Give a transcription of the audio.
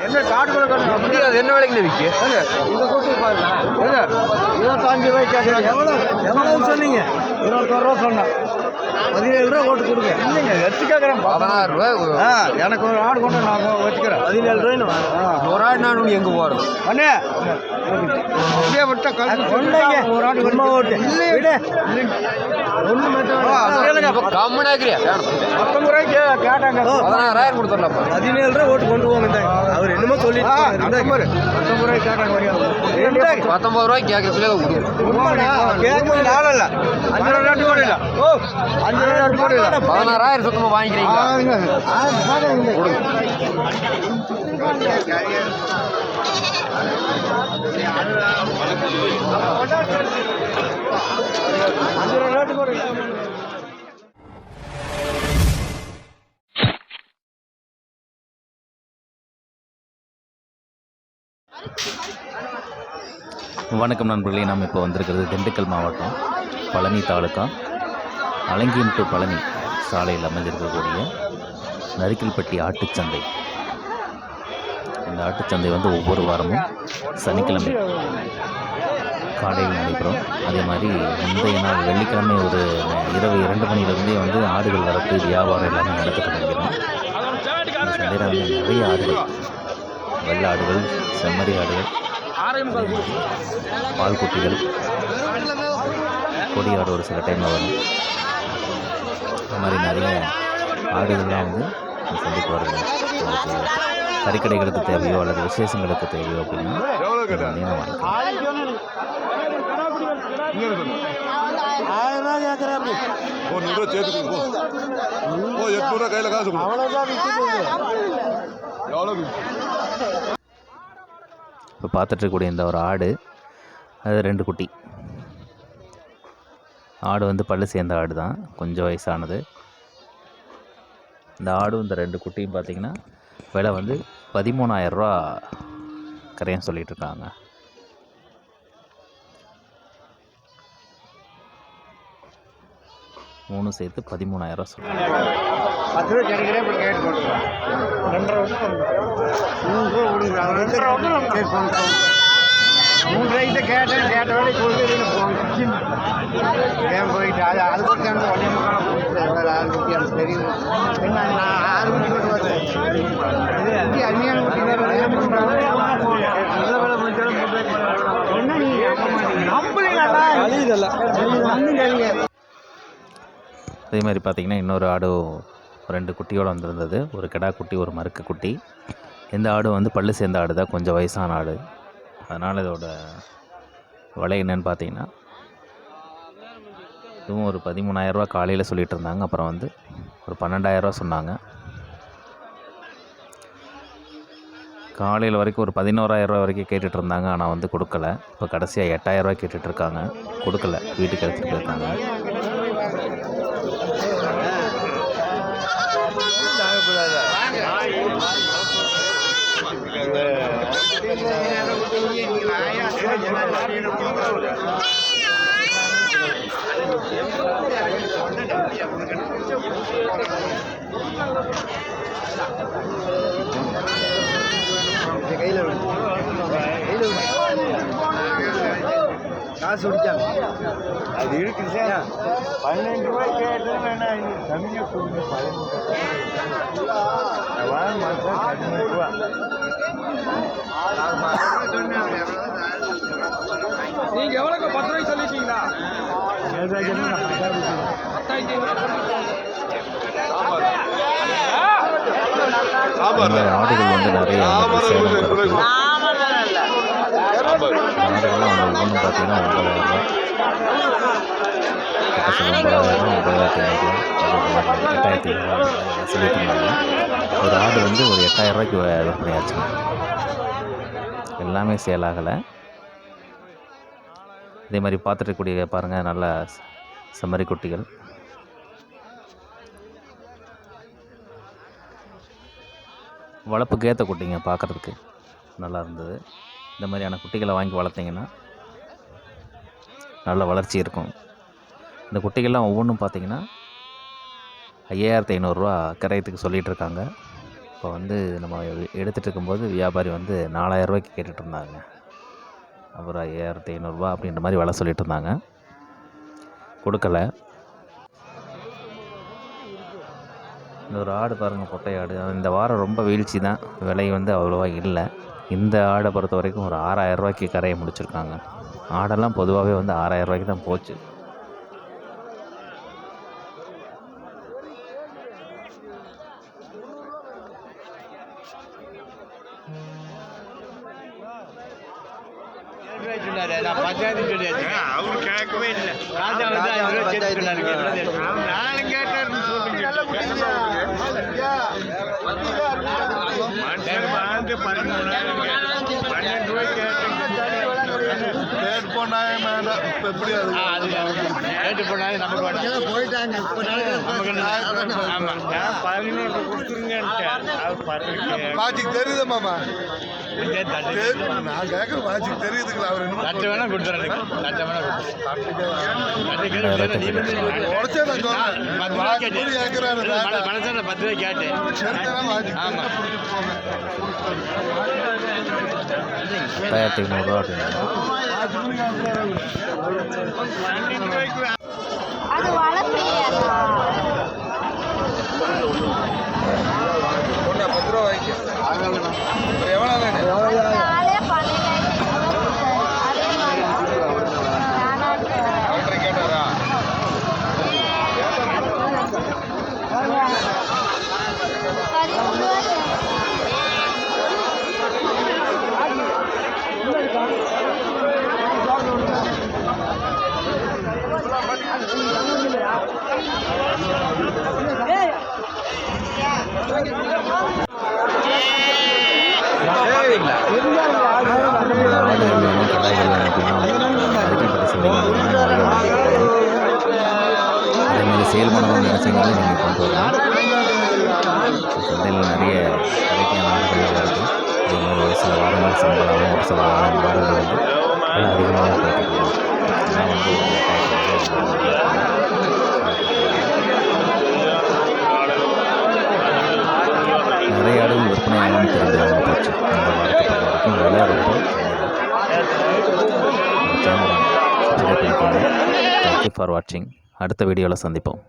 என்ன காட்டு கூட அது என்ன விலைக்கு விற்க இந்த கூட்டு பாருங்க 25 ரூபாய்க்கு கேட்குறாங்க. எவ்வளவு சொன்னீங்க? 21 ரூபா சொன்னேன். 17 ரூபா ஓட்டு கொடுங்க. இல்லைங்க வச்சு கேட்குறேன் 16 ரூபா. எனக்கு ஒரு ஆடு கொண்டு நான் வச்சுக்கிறேன். 17 ரூபாய்னு ஒரு ஆடு நான் எங்கே போகிறோம் அண்ணே அப்படியே விட்டா கொண்டாங்க ஒரு ஆடு கொண்டு ஓட்டு இல்லை ஒன்று மட்டும் கம்மனாக்கிறியா 19 ரூபாய்க்கு கேட்டாங்க. 16,000 கொடுத்துடலாம். 17 ரூபா ஓட்டு கொண்டு போங்க. அவர் என்னமோ சொல்லி 19 ரூபாய்க்கு கேட்டாங்க. 19 ரூபாய்க்கு கேட்கறதுல கேட்கறது நாள் இல்லை. 5 ரூபா கூட இல்லை. ஓ 5 ரூபா கூட இல்லை. 16,000 சுத்தமாக வாங்கிக்கிறீங்க. வணக்கம் நண்பர்களே, நாம் இப்போ வந்திருக்கிறது திண்டுக்கல் மாவட்டம் பழனி தாலுக்கா அலங்கியம் டு பழனி சாலையில் அமைஞ்சிருக்கக்கூடிய நரிக்கல்பட்டி ஆட்டுச்சந்தை. இந்த ஆட்டுச்சந்தை வந்து ஒவ்வொரு வாரமும் சனிக்கிழமை காலையில் நடைபெறும். அதே மாதிரி முந்தைய நாள் வெள்ளிக்கிழமை ஒரு இரவு 2 மணிலேருந்தே வந்து ஆடுகள் வரத்து வியாபாரம் எல்லாமே நடத்த தொடங்கிடும். இந்த சந்தையில் வந்து நிறைய ஆடுகள், வெள்ளை ஆடுகள், செம்மறி ஆடுகள், பால்குட்டிகள், கொடி ஆடு ஒரு சில டைமில் வரும். இந்த மாதிரி நிறைய ஆடுகள்லாம் வந்து இந்த சந்தைக்கு வருது. உங்களுக்கு கறிக்கடைகளுக்கு தேவையோ அல்லது விசேஷங்களுக்கு தேவையோ அப்படின்னா இப்போ பார்த்துட்டு இருக்கக்கூடிய இந்த ஒரு ஆடு, அது 2 குட்டி ஆடு வந்து பல்லு சேர்ந்த ஆடு தான், கொஞ்சம் வயசானது. இந்த ஆடும் இந்த 2 குட்டியும் பார்த்திங்கன்னா விலை வந்து 13,000 ரூபா கரையும் சொல்லிகிட்ருக்காங்க. மூணு சேர்த்து 13,000 ரூபா சொல்லுவாங்க. 10 ரூபா கிடைக்கிறேன். இப்போ கேட்டு போட்டுருவேன். 2.5 ரூபாய்க்கு கேட்டேன். கேட்ட வேலை கொடுத்து போங்க ஏன் போயிட்டு அது கொடுத்து அந்த வண்டி முக்கால் 6 குட்டி அது தெரியும். என்ன நான் 6 குட்டி கொண்டு வரேன். அருமையான குட்டி அதே மாதிரி பார்த்திங்கன்னா இன்னொரு ஆடு 2 குட்டியோடு வந்திருந்தது. ஒரு கிடா குட்டி, ஒரு மறுக்கு குட்டி. இந்த ஆடு வந்து பல்லு சேர்ந்த ஆடு தான், கொஞ்சம் வயசான ஆடு. அதனால் இதோட விலை என்னன்னு பார்த்தீங்கன்னா இதுவும் ஒரு 13,000 ரூபா காலையில் சொல்லிகிட்டு இருந்தாங்க. அப்புறம் வந்து ஒரு 12,000 ரூபா சொன்னாங்க. காலையில் வரைக்கும் ஒரு 11,000 ரூபா வரைக்கும் கேட்டுட்டு இருந்தாங்க. ஆனால் வந்து கொடுக்கல. இப்போ கடைசியாக 8,000 ரூபா கேட்டுட்ருக்காங்க. கொடுக்கல, வீட்டுக்கு எடுத்துகிட்டு போயிருக்காங்க. காசு குடிச்சாங்க அது இருக்குது சார். 12 ரூபாய் கேட்டேன். கம்மியாக கொடுங்க. 15 மாதம் 15 ரூபா. நீங்கள் எவ்வளோக்கு 10 ரூபாய்க்கு சொல்லிட்டீங்களா? ஆடுகள் வந்து நிறைய ஆடுகள்லாம் ஒவ்வொன்றும் பார்த்தீங்கன்னா 9,000 8,500 சொல்லிட்டு இருந்தாங்க. ஒரு ஆடு வந்து ஒரு 8,000 ரூபாய்க்கு விற்பனையாச்சுங்க. எல்லாமே சேல் ஆகலை. இதே மாதிரி பார்த்துட்டு பாருங்கள், நல்ல செம்மறி குட்டிகள். வளர்ப்புக்கு ஏற்ற குட்டிங்க, பார்க்குறதுக்கு நல்லா இருந்தது. இந்த மாதிரியான குட்டிகளை வாங்கி வளர்த்திங்கன்னா நல்ல வளர்ச்சி இருக்கும். இந்த குட்டிகள்லாம் ஒவ்வொன்றும் பார்த்திங்கன்னா 5,500 ரூபா கரையத்துக்கு சொல்லிகிட்ருக்காங்க. அப்போ வந்து நம்ம எடுத்துகிட்டு இருக்கும்போது வியாபாரி வந்து 4000 ரூபாய்க்கு கேட்டுட்டு இருந்தாங்க. அப்புறம் 5500 அப்படின்ற மாதிரி விலை சொல்லிட்டு இருந்தாங்க. கொடுக்கல. இந்த ஒரு ஆடு பாருங்கள், பொட்டை ஆடு. இந்த வாரம் ரொம்ப வீழ்ச்சி தான், விலை வந்து அவ்வளோவா இல்லை. இந்த ஆடை பொறுத்த வரைக்கும் ஒரு 6000 ரூபாய்க்கு கரையை முடிச்சிருக்காங்க. ஆடெல்லாம் பொதுவாகவே வந்து 6000 ரூபாய்க்கு தான் போச்சு. அவரு கேட்கவே இல்லை. ராஜா வந்து 5 ரூபாய் சேர்த்து சொன்னாரு. நானும் கேட்டாருன்னு சொல்லுங்க. வந்து 13,000 12 ரூபாய் கேட்டு போனாங்க. இப்போ எப்படி கேட்டு போனாங்க. நமக்கு போயிட்டாங்க. ஆமாம், 11 கொடுத்துருங்கன்ட்டு பாஜிக்கு தெரியுது மாமா. நான் கேட்குற பாஜிக்கு தெரியுதுங்களா? அவர் என்ன சட்டை வேணா கொடுத்துறேன். சட்டை வேணா மனசான 10 ரூபாய் கேட்டேன். ஆமாம், 1500 அது வளர்ப்பில்லையா? 10 ரூபா வாங்கி எவ்வளோ வேணும்? நாளே 12,000 அதே மாதிரி அவரை கேட்டாரா? அதேமாதிரி சேல் பண்ணணும்னு நினச்சிங்கனாலும் நீங்கள் கொண்டு வரலாம். சந்தையில் நிறைய வெரைட்டியான ஆடுகள் இருக்குது. அதேமாதிரி ஒரு சில வாரங்கள் சம்பளம், ஒரு சில வாரங்கள் வந்து விலை அதிகமாக போயிட்டுருக்கோம். இதெல்லாம் வந்து நிறைய ஆடுகள் விற்பனை ஆகும் தெரிஞ்சவங்க போச்சு. இந்த வாரத்தை பொறுத்த வரைக்கும் விலை ரொம்ப தேங்க்யூ ஃபார் வாட்சிங். அடுத்த வீடியோவில் சந்திப்போம்.